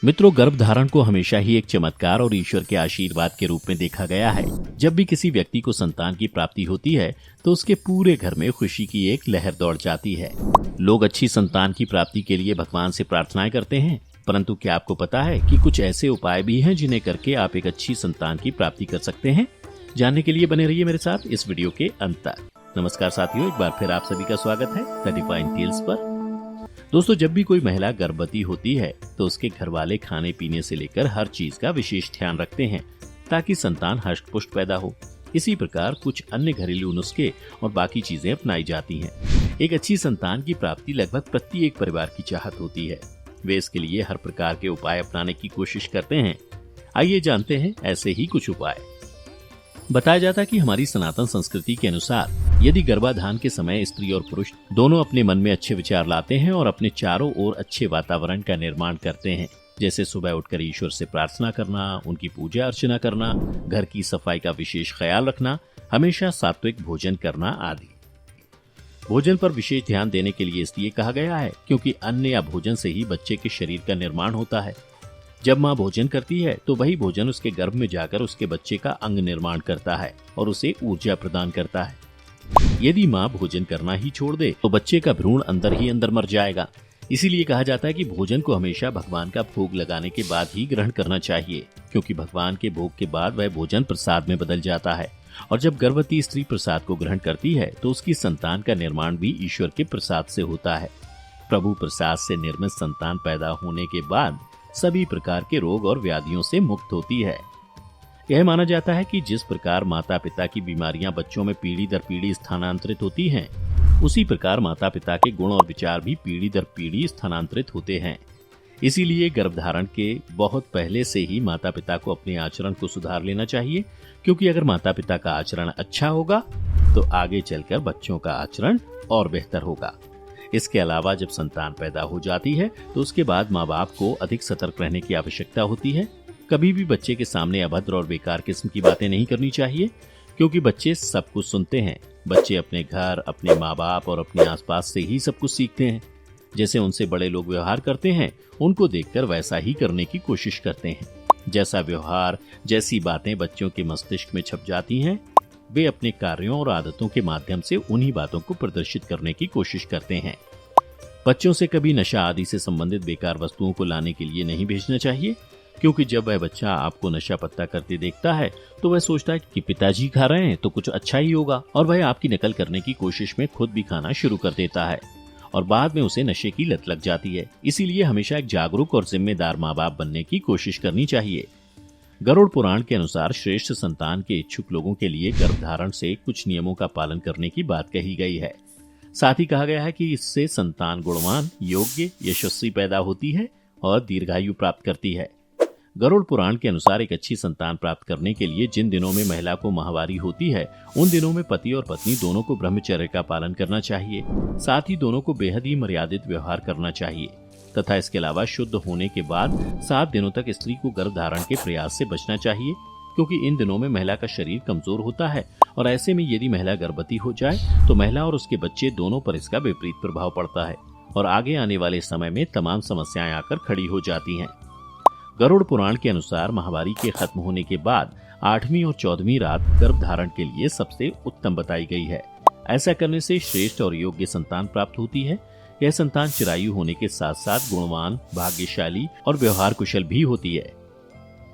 मित्रों, गर्भधारण को हमेशा ही एक चमत्कार और ईश्वर के आशीर्वाद के रूप में देखा गया है। जब भी किसी व्यक्ति को संतान की प्राप्ति होती है तो उसके पूरे घर में खुशी की एक लहर दौड़ जाती है। लोग अच्छी संतान की प्राप्ति के लिए भगवान से प्रार्थनाएं करते हैं, परंतु क्या आपको पता है कि कुछ ऐसे उपाय भी हैं जिन्हें करके आप एक अच्छी संतान की प्राप्ति कर सकते हैं? जानने के लिए बने रहिए मेरे साथ इस वीडियो के अंत तक। नमस्कार साथियों, एक बार फिर आप सभी का स्वागत है द डिवाइन टेल्स पर। दोस्तों, जब भी कोई महिला गर्भवती होती है तो उसके घर वाले खाने पीने से लेकर हर चीज का विशेष ध्यान रखते हैं ताकि संतान हष्ट-पुष्ट पैदा हो। इसी प्रकार कुछ अन्य घरेलू नुस्खे और बाकी चीजें अपनाई जाती हैं। एक अच्छी संतान की प्राप्ति लगभग प्रत्येक परिवार की चाहत होती है। वे इसके लिए हर प्रकार के उपाय अपनाने की कोशिश करते हैं। आइए जानते हैं ऐसे ही कुछ उपाय। बताया जाता है कि हमारी सनातन संस्कृति के अनुसार यदि गर्भाधान के समय स्त्री और पुरुष दोनों अपने मन में अच्छे विचार लाते हैं और अपने चारों ओर अच्छे वातावरण का निर्माण करते हैं, जैसे सुबह उठकर ईश्वर से प्रार्थना करना, उनकी पूजा अर्चना करना, घर की सफाई का विशेष ख्याल रखना, हमेशा सात्विक भोजन करना आदि। भोजन पर विशेष ध्यान देने के लिए इसलिए कहा गया है क्योंकि अन्न या भोजन से ही बच्चे के शरीर का निर्माण होता है। जब माँ भोजन करती है तो वही भोजन उसके गर्भ में जाकर उसके बच्चे का अंग निर्माण करता है और उसे ऊर्जा प्रदान करता है। यदि माँ भोजन करना ही छोड़ दे तो बच्चे का भ्रूण अंदर ही अंदर मर जाएगा। इसीलिए कहा जाता है कि भोजन को हमेशा भगवान का भोग लगाने के बाद ही ग्रहण करना चाहिए, क्योंकि भगवान के भोग के बाद वह भोजन प्रसाद में बदल जाता है। और जब गर्भवती स्त्री प्रसाद को ग्रहण करती है तो उसकी संतान का निर्माण भी ईश्वर के प्रसाद से होता है। प्रभु प्रसाद से निर्मित संतान पैदा होने के बाद सभी प्रकार के रोग और व्याधियों से मुक्त होती है। यह माना जाता है कि जिस प्रकार माता पिता की बीमारियां बच्चों में पीढ़ी दर पीढ़ी स्थानांतरित होती हैं, उसी प्रकार माता पिता के गुण और विचार भी पीढ़ी दर पीढ़ी स्थानांतरित होते हैं। इसीलिए गर्भधारण के बहुत पहले से ही माता पिता को अपने आचरण को सुधार लेना चाहिए, क्योंकि अगर माता पिता का आचरण अच्छा होगा तो आगे चलकर बच्चों का आचरण और बेहतर होगा। इसके अलावा जब संतान पैदा हो जाती है तो उसके बाद माँ बाप को अधिक सतर्क रहने की आवश्यकता होती है। कभी भी बच्चे के सामने अभद्र और बेकार किस्म की बातें नहीं करनी चाहिए, क्योंकि बच्चे सब कुछ सुनते हैं। बच्चे अपने घर, अपने माँ बाप और अपने आसपास से ही सब कुछ सीखते हैं। जैसे उनसे बड़े लोग व्यवहार करते हैं, उनको देखकर वैसा ही करने की कोशिश करते हैं। जैसा व्यवहार, जैसी बातें बच्चों के मस्तिष्क में छप जाती हैं, वे अपने कार्यों और आदतों के माध्यम से उन्हीं बातों को प्रदर्शित करने की कोशिश करते हैं। बच्चों से कभी नशा आदि से संबंधित बेकार वस्तुओं को लाने के लिए नहीं भेजना चाहिए, क्योंकि जब वह बच्चा आपको नशा पत्ता करते देखता है तो वह सोचता है कि पिताजी खा रहे हैं तो कुछ अच्छा ही होगा, और वह आपकी नकल करने की कोशिश में खुद भी खाना शुरू कर देता है और बाद में उसे नशे की लत लग जाती है। इसीलिए हमेशा एक जागरूक और जिम्मेदार माँ बाप बनने की कोशिश करनी चाहिए। गरुड़ पुराण के अनुसार श्रेष्ठ संतान के इच्छुक लोगों के लिए गर्भधारण से कुछ नियमों का पालन करने की बात कही गई है। साथ ही कहा गया है कि इससे संतान गुणवान, योग्य, यशस्वी पैदा होती है और दीर्घायु प्राप्त करती है। गरुड़ पुराण के अनुसार एक अच्छी संतान प्राप्त करने के लिए जिन दिनों में महिला को माहवारी होती है, उन दिनों में पति और पत्नी दोनों को ब्रह्मचर्य का पालन करना चाहिए। साथ ही दोनों को बेहद ही मर्यादित व्यवहार करना चाहिए तथा इसके अलावा शुद्ध होने के बाद 7 दिनों तक स्त्री को गर्भधारण के प्रयास से बचना चाहिए, क्योंकि इन दिनों में महिला का शरीर कमजोर होता है और ऐसे में यदि महिला गर्भवती हो जाए तो महिला और उसके बच्चे दोनों पर इसका विपरीत प्रभाव पड़ता है और आगे आने वाले समय में तमाम समस्याएं आकर खड़ी हो जाती हैं। गरुड़ पुराण के अनुसार माहवारी के खत्म होने के बाद 8वीं और 14वीं रात गर्भधारण के लिए सबसे उत्तम बताई गई है। ऐसा करने से श्रेष्ठ और योग्य संतान प्राप्त होती है। यह संतान चिरायु होने के साथ साथ गुणवान, भाग्यशाली और व्यवहार कुशल भी होती है।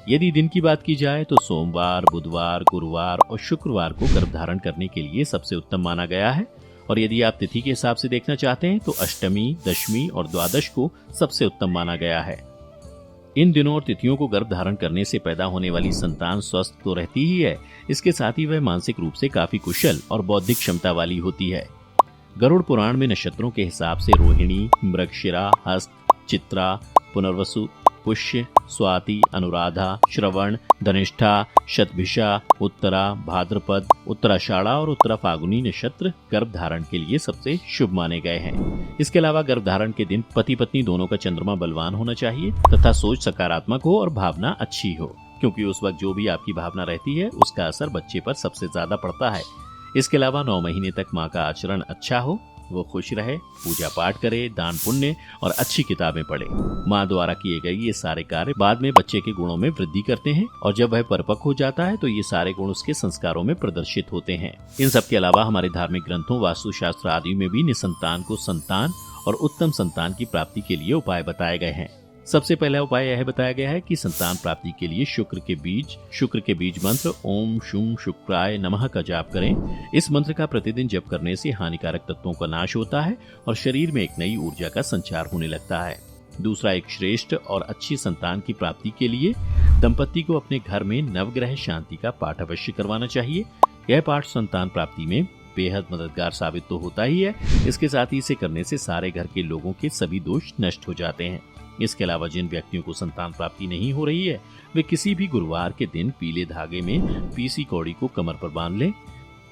यदि दिन की बात की जाए तो सोमवार, बुधवार, गुरुवार और शुक्रवार को गर्भधारण करने के लिए सबसे उत्तम माना गया है। और यदि आप तिथि के हिसाब से देखना चाहते हैं तो अष्टमी, दशमी और द्वादश को सबसे उत्तम माना गया है। इन दिनों और तिथियों को गर्भधारण करने से पैदा होने वाली संतान स्वस्थ तो रहती ही है, इसके साथ ही वह मानसिक रूप से काफी कुशल और बौद्धिक क्षमता वाली होती है। गरुड़ पुराण में नक्षत्रों के हिसाब से रोहिणी, मृगशिरा, हस्त, चित्रा, पुनर्वसु, पुष्य, स्वाति, अनुराधा, श्रवण, धनिष्ठा, शतभिषा, उत्तरा, भाद्रपद, उत्तराषाढ़ा और उत्तरा फागुनी नक्षत्र गर्भधारण के लिए सबसे शुभ माने गए हैं। इसके अलावा गर्भधारण के दिन पति पत्नी दोनों का चंद्रमा बलवान होना चाहिए तथा सोच सकारात्मक हो और भावना अच्छी हो, क्योंकि उस वक्त जो भी आपकी भावना रहती है उसका असर बच्चे पर सबसे ज्यादा पड़ता है। इसके अलावा 9 महीने तक माँ का आचरण अच्छा हो वो खुश रहे, पूजा पाठ करे, दान पुण्य और अच्छी किताबें पढ़े। माँ द्वारा किए गए ये सारे कार्य बाद में बच्चे के गुणों में वृद्धि करते हैं और जब वह परिपक्व हो जाता है तो ये सारे गुण उसके संस्कारों में प्रदर्शित होते हैं। इन सब के अलावा हमारे धार्मिक ग्रंथों, वास्तुशास्त्र आदि में भी निसंतान को संतान और उत्तम संतान की प्राप्ति के लिए उपाय बताए गए हैं। सबसे पहला उपाय यह बताया गया है कि संतान प्राप्ति के लिए शुक्र के बीज मंत्र ओम शुम शुक्राय नमः का जाप करें। इस मंत्र का प्रतिदिन जप करने से हानिकारक तत्वों का नाश होता है और शरीर में एक नई ऊर्जा का संचार होने लगता है। दूसरा, एक श्रेष्ठ और अच्छी संतान की प्राप्ति के लिए दंपति को अपने घर में नवग्रह शांति का पाठ अवश्य करवाना चाहिए। यह पाठ संतान प्राप्ति में बेहद मददगार साबित तो होता ही है, इसके साथ ही इसे करने से सारे घर के लोगों के सभी दोष नष्ट हो जाते हैं। इसके अलावा जिन व्यक्तियों को संतान प्राप्ति नहीं हो रही है वे किसी भी गुरुवार के दिन पीले धागे में पीसी कौड़ी को कमर पर बांध लें।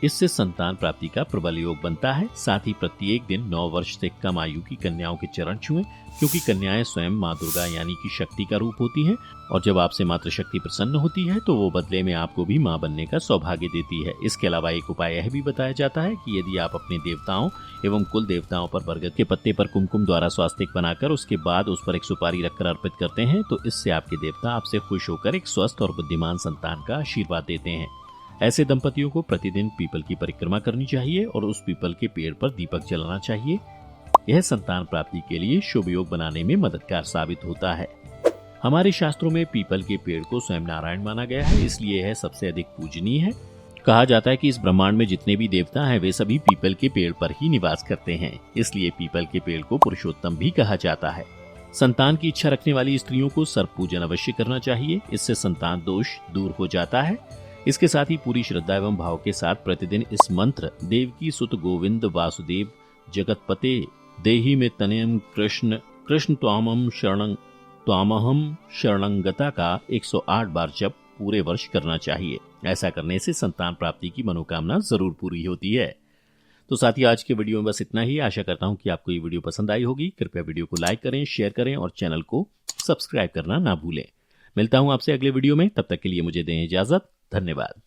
इससे संतान प्राप्ति का प्रबल योग बनता है। साथ ही प्रत्येक दिन 9 वर्ष से कम आयु की कन्याओं के चरण छुएं, क्योंकि कन्याएं स्वयं माँ दुर्गा यानी कि शक्ति का रूप होती हैं और जब आपसे मातृशक्ति प्रसन्न होती है तो वो बदले में आपको भी माँ बनने का सौभाग्य देती है। इसके अलावा एक उपाय यह भी बताया जाता है कि यदि आप अपने देवताओं एवं कुल देवताओं पर बरगद के पत्ते पर कुमकुम द्वारा स्वास्तिक बनाकर उसके बाद उस पर एक सुपारी रखकर अर्पित करते हैं तो इससे आपके देवता आपसे खुश होकर एक स्वस्थ और बुद्धिमान संतान का आशीर्वाद देते हैं। ऐसे दंपतियों को प्रतिदिन पीपल की परिक्रमा करनी चाहिए और उस पीपल के पेड़ पर दीपक जलाना चाहिए। यह संतान प्राप्ति के लिए शुभ योग बनाने में मददगार साबित होता है। हमारे शास्त्रों में पीपल के पेड़ को स्वयं नारायण माना गया है, इसलिए यह सबसे अधिक पूजनीय है। कहा जाता है कि इस ब्रह्मांड में जितने भी देवता हैं वे सभी पीपल के पेड़ पर ही निवास करते हैं, इसलिए पीपल के पेड़ को पुरुषोत्तम भी कहा जाता है। संतान की इच्छा रखने वाली स्त्रियों को सर्प पूजन अवश्य करना चाहिए, इससे संतान दोष दूर हो जाता है। इसके साथ ही पूरी श्रद्धा एवं भाव के साथ प्रतिदिन इस मंत्र देवकी सुत गोविंद वासुदेव जगतपते देहि में तनयम कृष्ण कृष्ण त्वामहम शरणंगता का 108 बार जप पूरे वर्ष करना चाहिए। ऐसा करने से संतान प्राप्ति की मनोकामना जरूर पूरी होती है। तो साथ ही आज के वीडियो में बस इतना ही। आशा करता हूँ कि आपको ये वीडियो पसंद आई होगी। कृपया वीडियो को लाइक करें, शेयर करें और चैनल को सब्सक्राइब करना ना भूलें। मिलता हूँ आपसे अगले वीडियो में, तब तक के लिए मुझे दें इजाजत। धन्यवाद।